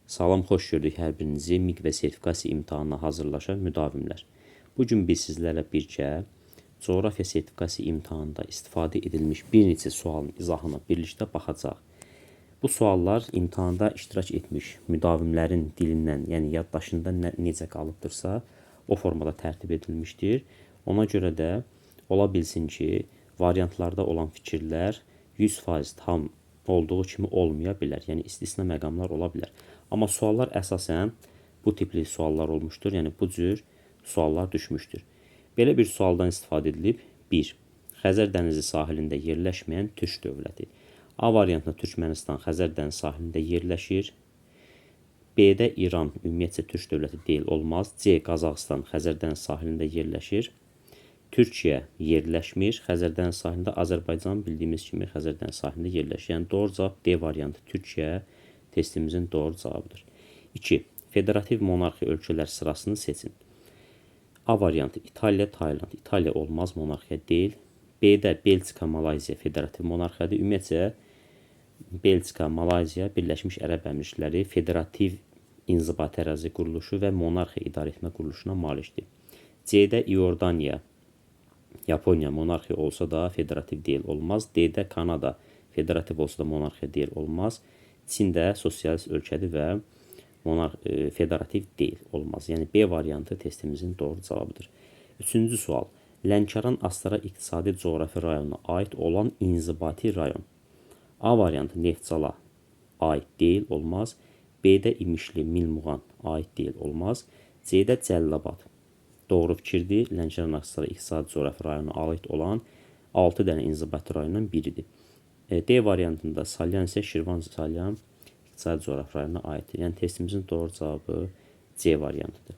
Salam, xoş gördük hər birinizi MİQ və sertifikasiya imtahanına hazırlaşan müdavimlər. Bugün biz sizlərlə birgə coğrafiya sertifikasiya imtahanında istifadə edilmiş bir neçə sualın izahına birlikdə baxacaq. Bu suallar imtahanda iştirak etmiş müdavimlərin dilindən, yəni yaddaşında necə qalıbdırsa, o formada tərtib edilmişdir. Ona görə də ola bilsin ki, variantlarda olan fikirlər 100% tam olduğu kimi olmaya bilər. Yəni istisna məqamlar ola bilər. Amma suallar əsasən bu tipli suallar olmuşdur. Yəni bu cür suallar düşmüşdür. Belə bir sualdan istifadə edilib. 1. Xəzər dənizi sahilində yerləşməyən Türk dövləti. A variantında Türkmənistan Xəzər dənizi sahilində yerləşir. B-də İran ümumiyyətcə Türk dövləti deyil, olmaz. C. Qazaxıstan Xəzər dənizi sahilində yerləşir. Türkiyə yerləşmir. Xəzər dənizi sahilində. Azərbaycan bildiyimiz kimi Xəzər dənizi sahilində yerləşir. Yəni doğru cavab D variantı Türkiyə testimizin doğru cavabıdır. 2. Federativ monarxiya ölkələr sırasını seçin. A variantı İtaliya, Tayland. İtaliya olmaz, monarxiya deyil. B-də Belçika, Malayziya federativ monarxiyadır. Ümumiyyətcə Belçika, Malayziya, Birləşmiş Ərəb Əmirlikləri federativ inzibati ərazi quruluşu və monarxiya idarə etmə quruluşuna malikdir. C-də İordaniya, Yaponiya monarxiya olsa da federativ deyil, olmaz. D-də Kanada federativ olsa da monarxiya deyil, olmaz. Çin də sosialist ölkədir və federativ deyil, olmaz. Yəni B variantı testimizin doğru cavabıdır. Üçüncü sual. Lənkəran Astara İqtisadi Coğrafi rayonuna aid olan inzibati rayon. A variantı Neftçala aid deyil, olmaz. B-də İmişli, Milmuğan aid deyil, olmaz. C-də Cəllabad. Doğru fikirdir. Lənkəran Astara İqtisadi Coğrafi rayonuna aid olan 6 dənə inzibati rayondan biridir. D variantında Salyan isə Şirvan Salyan İqtisadi Coğrafi rayonuna aiddir. Yəni testimizin doğru cavabı C variantıdır.